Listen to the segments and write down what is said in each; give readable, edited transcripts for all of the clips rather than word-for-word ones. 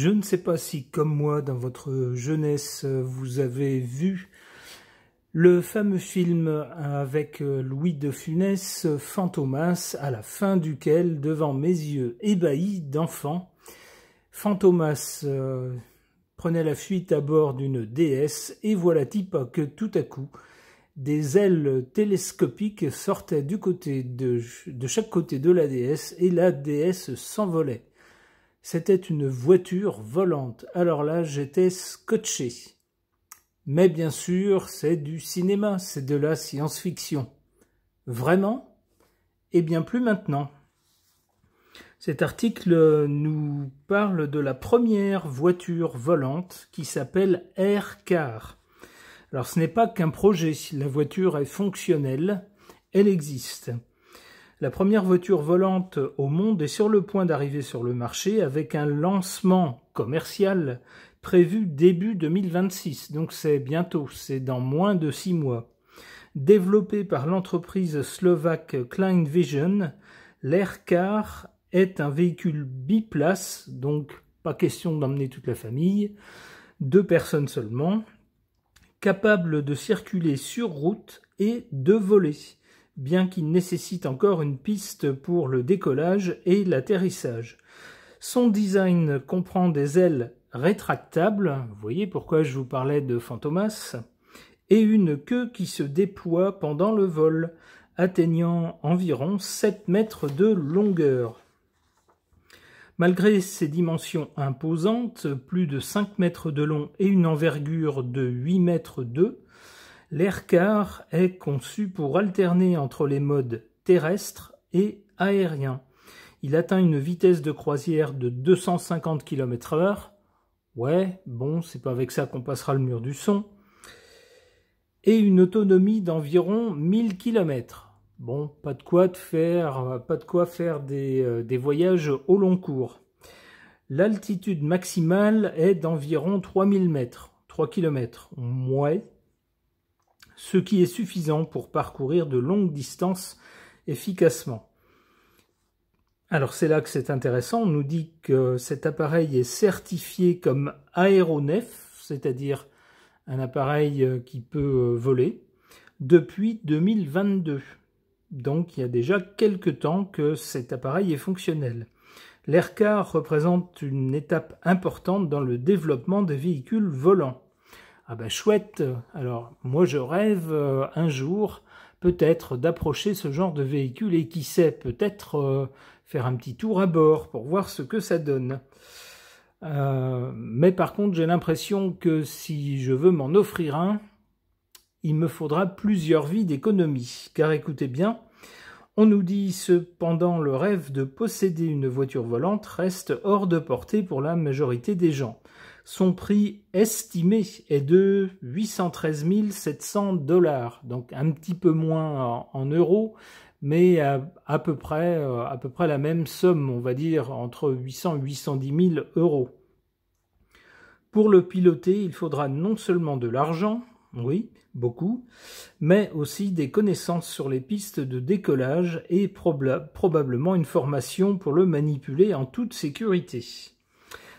Je ne sais pas si, comme moi, dans votre jeunesse, vous avez vu le fameux film avec Louis de Funès, Fantomas, à la fin duquel, devant mes yeux ébahis d'enfant, Fantomas prenait la fuite à bord d'une déesse, et voilà-t-il pas que tout à coup, des ailes télescopiques sortaient de chaque côté de la déesse, et la déesse s'envolait. C'était une voiture volante. Alors là, j'étais scotché. Mais bien sûr, c'est du cinéma, c'est de la science-fiction. Vraiment? Eh bien plus maintenant. Cet article nous parle de la première voiture volante qui s'appelle Aircar. Alors ce n'est pas qu'un projet, la voiture est fonctionnelle, elle existe. La première voiture volante au monde est sur le point d'arriver sur le marché avec un lancement commercial prévu début 2026. Donc c'est bientôt, c'est dans moins de 6 mois. Développé par l'entreprise slovaque Klein Vision, l'Aircar est un véhicule biplace, donc pas question d'emmener toute la famille, 2 personnes seulement, capable de circuler sur route et de voler, bien qu'il nécessite encore une piste pour le décollage et l'atterrissage. Son design comprend des ailes rétractables, vous voyez pourquoi je vous parlais de Fantomas, et une queue qui se déploie pendant le vol, atteignant environ 7 mètres de longueur. Malgré ses dimensions imposantes, plus de 5 mètres de long et une envergure de 8 mètres 2, l'Aircar est conçu pour alterner entre les modes terrestres et aériens. Il atteint une vitesse de croisière de 250 km/h. Ouais, bon, c'est pas avec ça qu'on passera le mur du son. Et une autonomie d'environ 1000 km. Bon, pas de quoi faire des voyages au long cours. L'altitude maximale est d'environ 3000 mètres, 3 km. Ouais. Ce qui est suffisant pour parcourir de longues distances efficacement. Alors c'est là que c'est intéressant, on nous dit que cet appareil est certifié comme aéronef, c'est-à-dire un appareil qui peut voler, depuis 2022. Donc il y a déjà quelques temps que cet appareil est fonctionnel. L'Aircar représente une étape importante dans le développement des véhicules volants. Ah ben chouette, alors moi je rêve un jour peut-être d'approcher ce genre de véhicule et qui sait, peut-être faire un petit tour à bord pour voir ce que ça donne. Mais par contre j'ai l'impression que si je veux m'en offrir un, il me faudra plusieurs vies d'économie. Car écoutez bien, on nous dit cependant le rêve de posséder une voiture volante reste hors de portée pour la majorité des gens. Son prix estimé est de 813 700 $, donc un petit peu moins en euros, mais à peu près la même somme, on va dire entre 800 et 810 000 €. Pour le piloter, il faudra non seulement de l'argent, oui, beaucoup, mais aussi des connaissances sur les pistes de décollage et probablement une formation pour le manipuler en toute sécurité.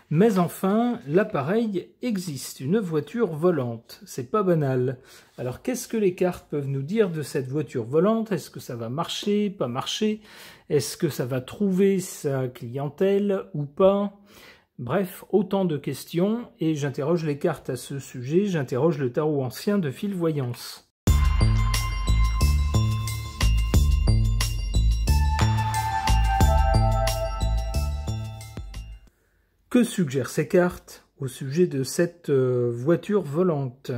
Mais enfin, l'appareil existe, une voiture volante. C'est pas banal. Alors qu'est-ce que les cartes peuvent nous dire de cette voiture volante? Est-ce que ça va marcher, pas marcher? Est-ce que ça va trouver sa clientèle ou pas? Bref, autant de questions, et j'interroge les cartes à ce sujet, j'interroge le tarot ancien de Fil-Voyance. Que suggèrent ces cartes au sujet de cette voiture volante?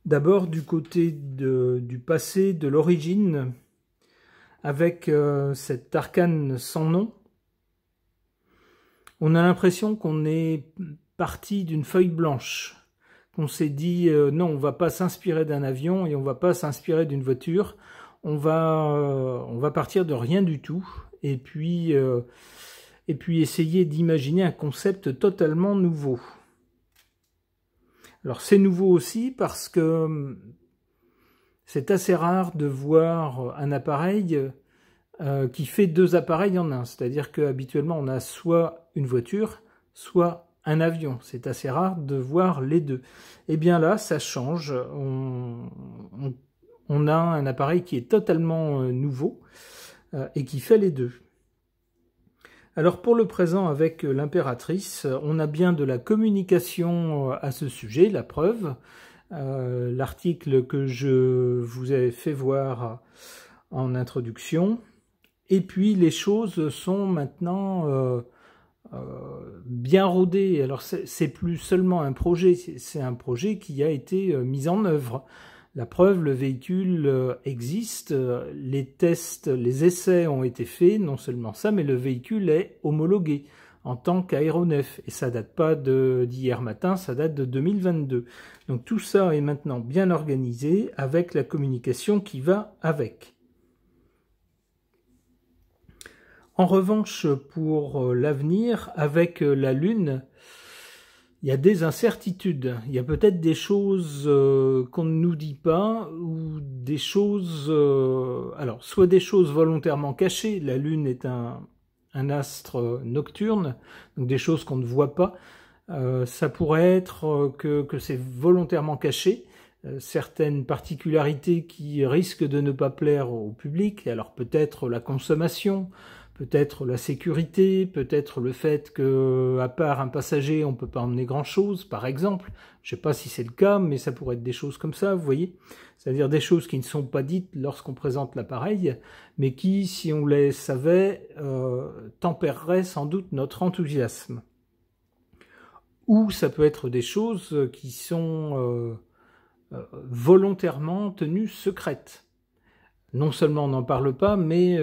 D'abord du côté du passé, de l'origine, avec cet arcane sans nom, on a l'impression qu'on est parti d'une feuille blanche, qu'on s'est dit non, on va pas s'inspirer d'un avion et on va pas s'inspirer d'une voiture, on va partir de rien du tout et puis essayer d'imaginer un concept totalement nouveau. Alors c'est nouveau aussi parce que c'est assez rare de voir un appareil qui fait 2 appareils en un. C'est-à-dire qu'habituellement on a soit une voiture, soit un avion. C'est assez rare de voir les deux. Et bien là, ça change. On a un appareil qui est totalement nouveau et qui fait les deux. Alors pour le présent avec l'impératrice, on a bien de la communication à ce sujet, la preuve. L'article que je vous ai fait voir en introduction. Et puis les choses sont maintenant bien rodées. Alors c'est plus seulement un projet, c'est un projet qui a été mis en œuvre. La preuve, le véhicule existe, les tests, les essais ont été faits, non seulement ça, mais le véhicule est homologué en tant qu'aéronef. Et ça date pas d'hier matin, ça date de 2022. Donc tout ça est maintenant bien organisé avec la communication qui va avec. En revanche, pour l'avenir, avec la Lune, il y a des incertitudes. Il y a peut-être des choses qu'on ne nous dit pas, ou des choses... alors, soit des choses volontairement cachées. La Lune est un astre nocturne, donc des choses qu'on ne voit pas. Ça pourrait être que c'est volontairement caché. Certaines particularités qui risquent de ne pas plaire au public. Alors peut-être la consommation, peut-être la sécurité, peut-être le fait que, à part un passager, on ne peut pas emmener grand-chose, par exemple. Je ne sais pas si c'est le cas, mais ça pourrait être des choses comme ça, vous voyez. C'est-à-dire des choses qui ne sont pas dites lorsqu'on présente l'appareil, mais qui, si on les savait, tempéreraient sans doute notre enthousiasme. Ou ça peut être des choses qui sont volontairement tenues secrètes. Non seulement on n'en parle pas, mais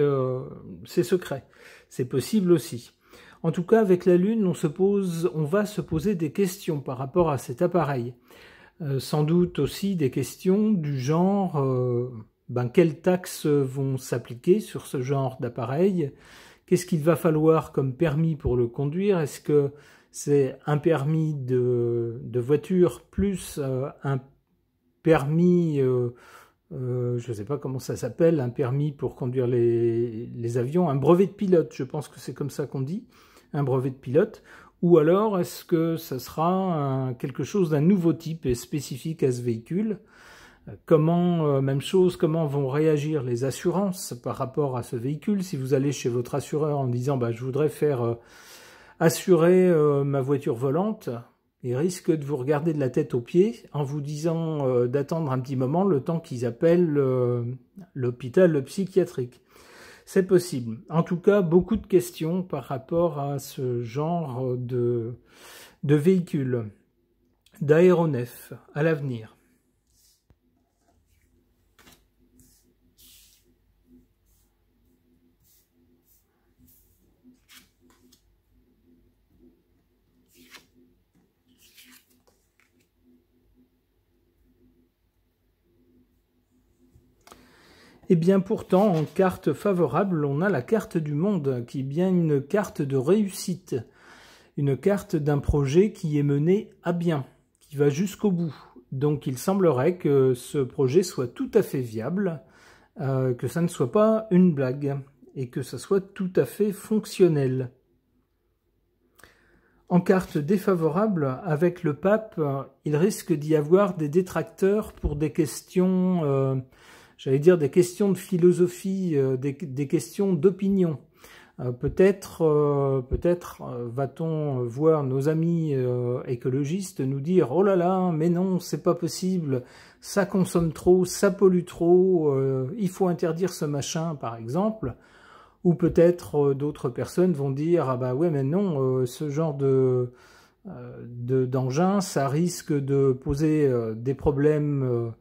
c'est secret. C'est possible aussi. En tout cas, avec la Lune, on va se poser des questions par rapport à cet appareil. Sans doute aussi des questions du genre quelles taxes vont s'appliquer sur ce genre d'appareil? Qu'est-ce qu'il va falloir comme permis pour le conduire? Est-ce que c'est un permis de voiture plus un permis... je ne sais pas comment ça s'appelle, un permis pour conduire les avions, un brevet de pilote, je pense que c'est comme ça qu'on dit, un brevet de pilote, ou alors est-ce que ça sera quelque chose d'un nouveau type et spécifique à ce véhicule? Même chose, comment vont réagir les assurances par rapport à ce véhicule? Si vous allez chez votre assureur en disant je voudrais faire assurer ma voiture volante, il risque de vous regarder de la tête aux pieds en vous disant d'attendre un petit moment le temps qu'ils appellent l'hôpital psychiatrique. C'est possible. En tout cas, beaucoup de questions par rapport à ce genre de véhicule, d'aéronef à l'avenir. Et bien pourtant, en carte favorable, on a la carte du monde, qui est bien une carte de réussite, une carte d'un projet qui est mené à bien, qui va jusqu'au bout. Donc il semblerait que ce projet soit tout à fait viable, que ça ne soit pas une blague, et que ça soit tout à fait fonctionnel. En carte défavorable, avec le pape, il risque d'y avoir des détracteurs pour des questions... j'allais dire des questions de philosophie, des questions d'opinion. Peut-être va-t-on voir nos amis écologistes nous dire « Oh là là, mais non, c'est pas possible, ça consomme trop, ça pollue trop, il faut interdire ce machin » par exemple. Ou peut-être d'autres personnes vont dire « Ah bah ouais, mais non, ce genre d'engin, ça risque de poser des problèmes...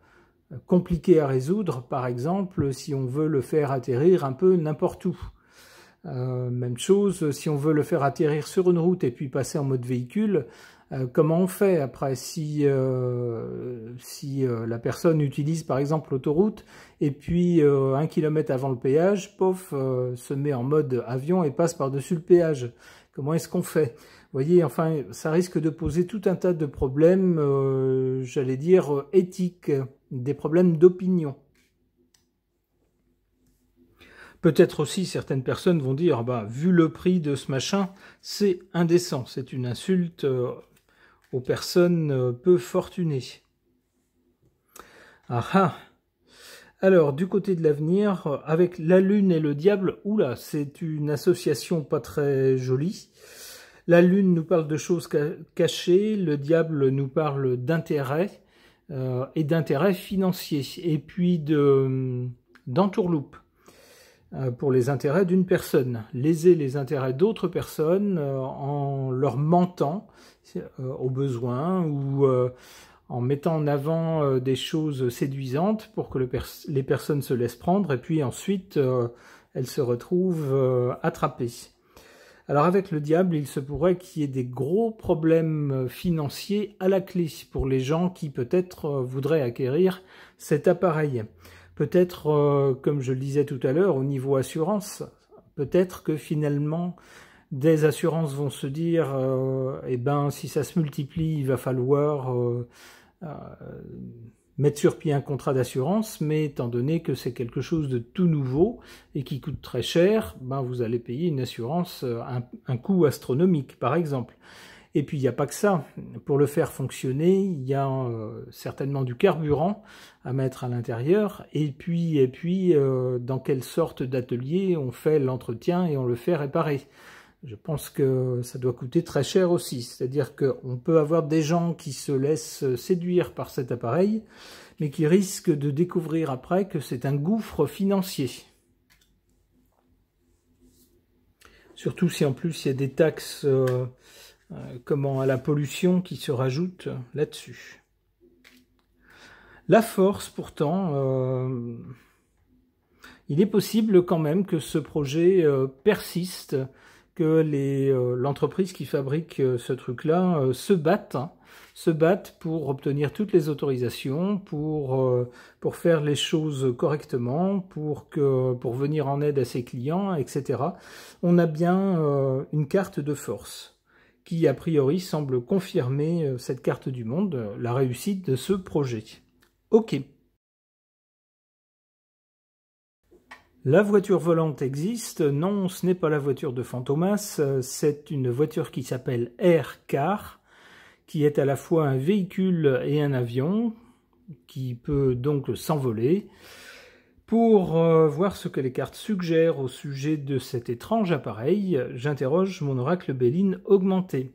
compliqué à résoudre, par exemple, si on veut le faire atterrir un peu n'importe où. Même chose, si on veut le faire atterrir sur une route et puis passer en mode véhicule, comment on fait après si la personne utilise par exemple l'autoroute et puis 1 kilomètre avant le péage, pof, se met en mode avion et passe par-dessus le péage. Comment est-ce qu'on fait? Vous voyez, enfin, ça risque de poser tout un tas de problèmes, j'allais dire, éthiques, des problèmes d'opinion. Peut-être aussi certaines personnes vont dire, bah, vu le prix de ce machin, c'est indécent, c'est une insulte aux personnes peu fortunées. Ah ah. Alors, du côté de l'avenir, avec la Lune et le Diable, oula, c'est une association pas très jolie. La Lune nous parle de choses cachées, le Diable nous parle d'intérêts et d'intérêts financiers, et puis d'entourloupe pour les intérêts d'une personne. Léser les intérêts d'autres personnes en leur mentant au besoin ou en mettant en avant des choses séduisantes pour que les personnes se laissent prendre et puis ensuite elles se retrouvent attrapées. Alors avec le Diable, il se pourrait qu'il y ait des gros problèmes financiers à la clé pour les gens qui peut-être voudraient acquérir cet appareil. Peut-être, comme je le disais tout à l'heure, au niveau assurance, peut-être que finalement des assurances vont se dire eh ben si ça se multiplie, il va falloir mettre sur pied un contrat d'assurance, mais étant donné que c'est quelque chose de tout nouveau et qui coûte très cher, ben vous allez payer une assurance, un coût astronomique par exemple. Et puis il n'y a pas que ça, pour le faire fonctionner, il y a certainement du carburant à mettre à l'intérieur, et puis dans quelle sorte d'atelier on fait l'entretien et on le fait réparer. Je pense que ça doit coûter très cher aussi, c'est-à-dire qu'on peut avoir des gens qui se laissent séduire par cet appareil, mais qui risquent de découvrir après que c'est un gouffre financier. Surtout si en plus il y a des taxes à la pollution qui se rajoutent là-dessus. La force, pourtant, il est possible quand même que ce projet persiste, que l'entreprise qui fabrique ce truc-là se battent pour obtenir toutes les autorisations, pour faire les choses correctement, pour venir en aide à ses clients, etc. On a bien une carte de force qui, a priori, semble confirmer cette carte du monde, la réussite de ce projet. Ok. La voiture volante existe. Non, ce n'est pas la voiture de Fantomas, c'est une voiture qui s'appelle Aircar, qui est à la fois un véhicule et un avion, qui peut donc s'envoler. Pour voir ce que les cartes suggèrent au sujet de cet étrange appareil, j'interroge mon oracle Béline augmenté.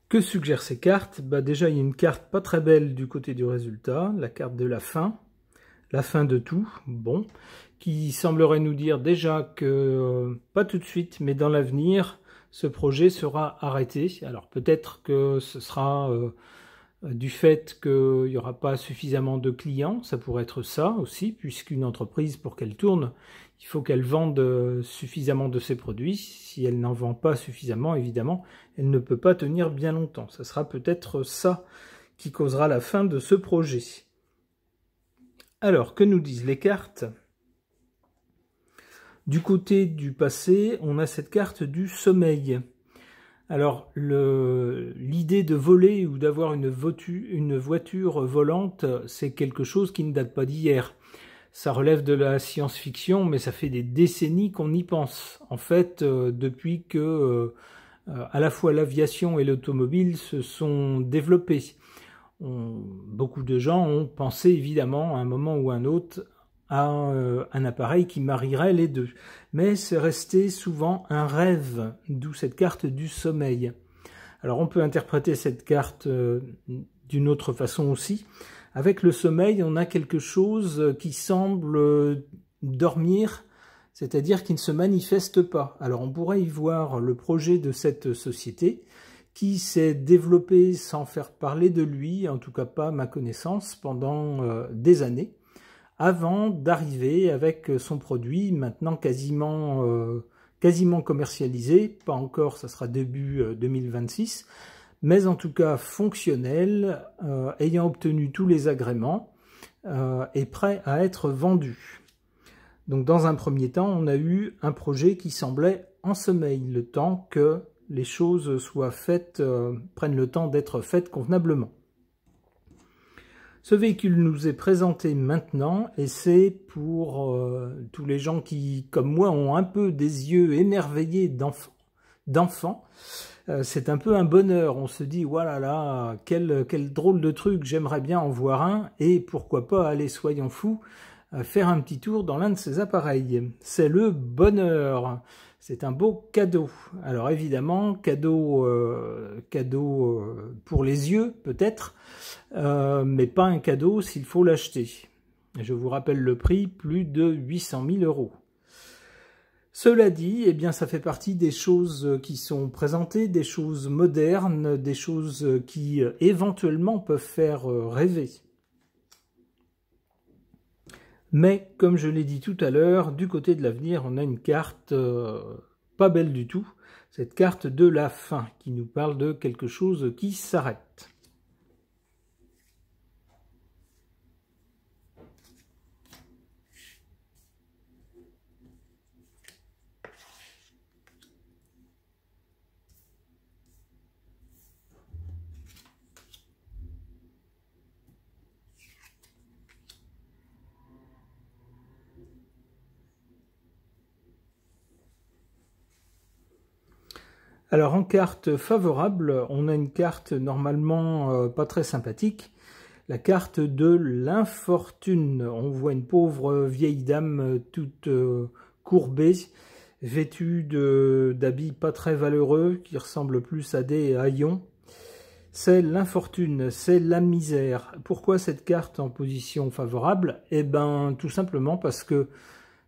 Que suggèrent ces cartes? Bah déjà, il y a une carte pas très belle du côté du résultat, la carte de la fin de tout, bon, qui semblerait nous dire déjà que, pas tout de suite, mais dans l'avenir, ce projet sera arrêté. Alors peut-être que ce sera du fait qu'il n'y aura pas suffisamment de clients, ça pourrait être ça aussi, puisqu'une entreprise, pour qu'elle tourne, il faut qu'elle vende suffisamment de ses produits. Si elle n'en vend pas suffisamment, évidemment, elle ne peut pas tenir bien longtemps. Ça sera peut-être ça qui causera la fin de ce projet. Alors, que nous disent les cartes ? Du côté du passé, on a cette carte du sommeil. Alors, l'idée de voler ou d'avoir une voiture volante, c'est quelque chose qui ne date pas d'hier. Ça relève de la science-fiction, mais ça fait des décennies qu'on y pense. En fait, depuis que à la fois l'aviation et l'automobile se sont développés. Beaucoup de gens ont pensé évidemment à un moment ou à un autre à un appareil qui marierait les deux. Mais c'est resté souvent un rêve, d'où cette carte du sommeil. Alors on peut interpréter cette carte d'une autre façon aussi. Avec le sommeil, on a quelque chose qui semble dormir, c'est-à-dire qui ne se manifeste pas. Alors on pourrait y voir le projet de cette société qui s'est développé sans faire parler de lui, en tout cas pas à ma connaissance, pendant des années, avant d'arriver avec son produit maintenant quasiment commercialisé, pas encore, ça sera début 2026, mais en tout cas fonctionnel, ayant obtenu tous les agréments et prêt à être vendu. Donc dans un premier temps, on a eu un projet qui semblait en sommeil, le temps que les choses soient faites, prennent le temps d'être faites convenablement. Ce véhicule nous est présenté maintenant et c'est pour tous les gens qui, comme moi, ont un peu des yeux émerveillés d'enfants. C'est un peu un bonheur, on se dit, voilà là, quel drôle de truc, j'aimerais bien en voir un, et pourquoi pas aller, soyons fous, faire un petit tour dans l'un de ces appareils. C'est le bonheur, c'est un beau cadeau. Alors évidemment, cadeau pour les yeux peut-être, mais pas un cadeau s'il faut l'acheter. Je vous rappelle le prix, plus de 800 000 €. Cela dit, eh bien, ça fait partie des choses qui sont présentées, des choses modernes, des choses qui éventuellement peuvent faire rêver. Mais, comme je l'ai dit tout à l'heure, du côté de l'avenir, on a une carte pas belle du tout, cette carte de la fin, qui nous parle de quelque chose qui s'arrête. Alors en carte favorable, on a une carte normalement pas très sympathique, la carte de l'infortune. On voit une pauvre vieille dame toute courbée, vêtue d'habits pas très valeureux, qui ressemblent plus à des haillons. C'est l'infortune, c'est la misère. Pourquoi cette carte en position favorable? Eh bien tout simplement parce que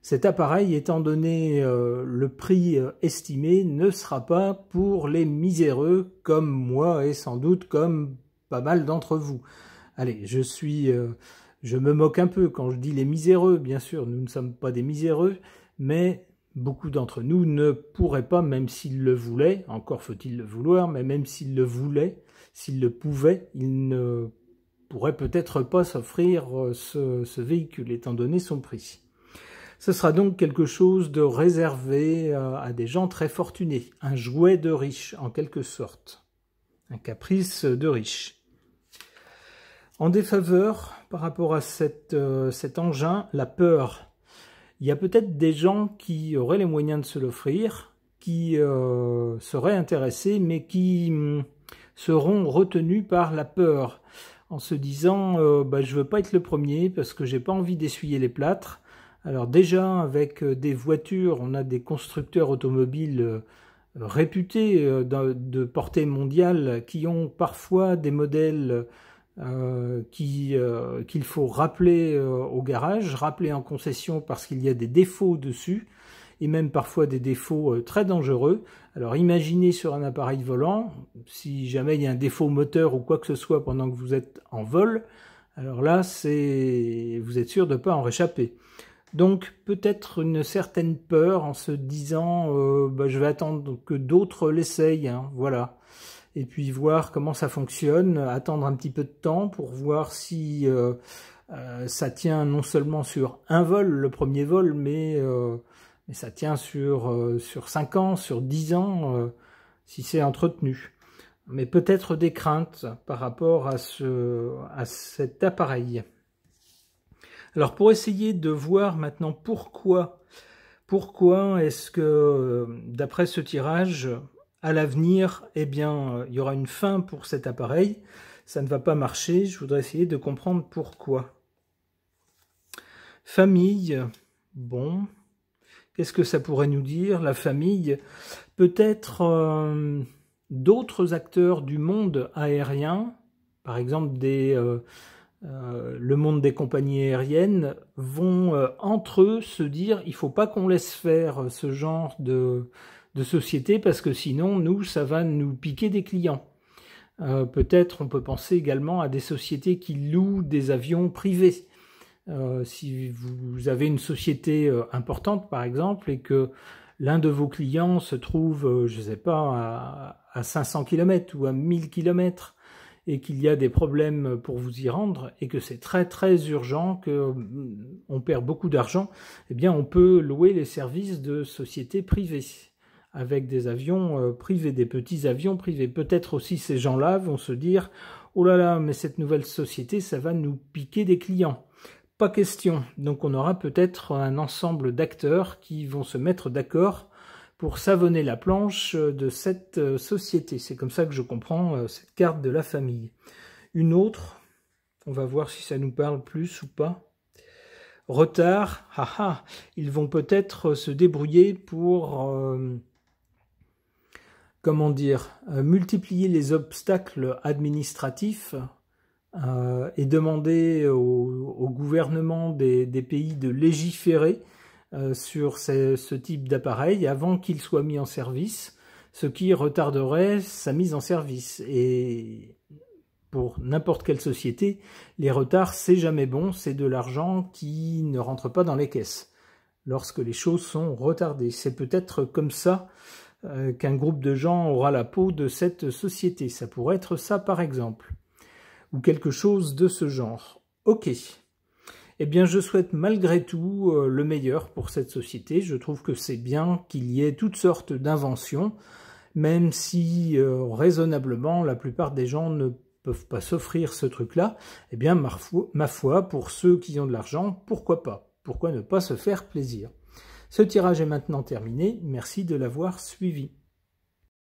cet appareil, étant donné le prix estimé, ne sera pas pour les miséreux comme moi et sans doute comme pas mal d'entre vous. Allez, je me moque un peu quand je dis les miséreux, bien sûr, nous ne sommes pas des miséreux, mais beaucoup d'entre nous ne pourraient pas, même s'ils le voulaient, encore faut-il le vouloir, mais même s'ils le voulaient, s'ils le pouvaient, ils ne pourraient peut-être pas s'offrir ce véhicule, étant donné son prix. Ce sera donc quelque chose de réservé à des gens très fortunés, un jouet de riche en quelque sorte, un caprice de riche. En défaveur par rapport à cet engin, la peur. Il y a peut-être des gens qui auraient les moyens de se l'offrir, qui seraient intéressés, mais qui seront retenus par la peur, en se disant je veux pas être le premier parce que j'ai pas envie d'essuyer les plâtres. Alors déjà, avec des voitures, on a des constructeurs automobiles réputés de portée mondiale qui ont parfois des modèles qu'il faut rappeler au garage, rappeler en concession parce qu'il y a des défauts dessus, et même parfois des défauts très dangereux. Alors imaginez sur un appareil volant, si jamais il y a un défaut moteur ou quoi que ce soit pendant que vous êtes en vol, alors là, vous êtes sûr de ne pas en réchapper. Donc peut-être une certaine peur en se disant je vais attendre que d'autres l'essayent, hein, voilà. Et puis voir comment ça fonctionne, attendre un petit peu de temps pour voir si ça tient non seulement sur un vol, le premier vol, mais ça tient sur 5 ans, sur 10 ans, si c'est entretenu. Mais peut-être des craintes par rapport à cet appareil. Alors pour essayer de voir maintenant pourquoi est-ce que, d'après ce tirage, à l'avenir, eh bien, il y aura une fin pour cet appareil, ça ne va pas marcher, je voudrais essayer de comprendre pourquoi. Famille, bon, qu'est-ce que ça pourrait nous dire, la famille? Peut-être d'autres acteurs du monde aérien, par exemple le monde des compagnies aériennes, vont entre eux se dire il ne faut pas qu'on laisse faire ce genre de société parce que sinon nous ça va nous piquer des clients. Peut-être on peut penser également à des sociétés qui louent des avions privés. Si vous avez une société importante par exemple et que l'un de vos clients se trouve, je ne sais pas, à 500 km ou à 1000 km et qu'il y a des problèmes pour vous y rendre, et que c'est très très urgent, qu'on perd beaucoup d'argent, eh bien on peut louer les services de sociétés privées, avec des avions privés, des petits avions privés. Peut-être aussi ces gens-là vont se dire, oh là là, mais cette nouvelle société, ça va nous piquer des clients. Pas question. Donc on aura peut-être un ensemble d'acteurs qui vont se mettre d'accord pour savonner la planche de cette société. C'est comme ça que je comprends cette carte de la famille. Une autre, on va voir si ça nous parle plus ou pas. Retard, haha, ils vont peut-être se débrouiller pour, comment dire, multiplier les obstacles administratifs et demander au gouvernement des pays de légiférer sur ce type d'appareil avant qu'il soit mis en service, ce qui retarderait sa mise en service. Et pour n'importe quelle société, les retards, c'est jamais bon, c'est de l'argent qui ne rentre pas dans les caisses lorsque les choses sont retardées. C'est peut-être comme ça qu'un groupe de gens aura la peau de cette société. Ça pourrait être ça, par exemple, ou quelque chose de ce genre. Ok. Eh bien, je souhaite malgré tout le meilleur pour cette société. Je trouve que c'est bien qu'il y ait toutes sortes d'inventions, même si raisonnablement, la plupart des gens ne peuvent pas s'offrir ce truc-là. Eh bien, ma foi, pour ceux qui ont de l'argent, pourquoi pas? Pourquoi ne pas se faire plaisir? Ce tirage est maintenant terminé. Merci de l'avoir suivi.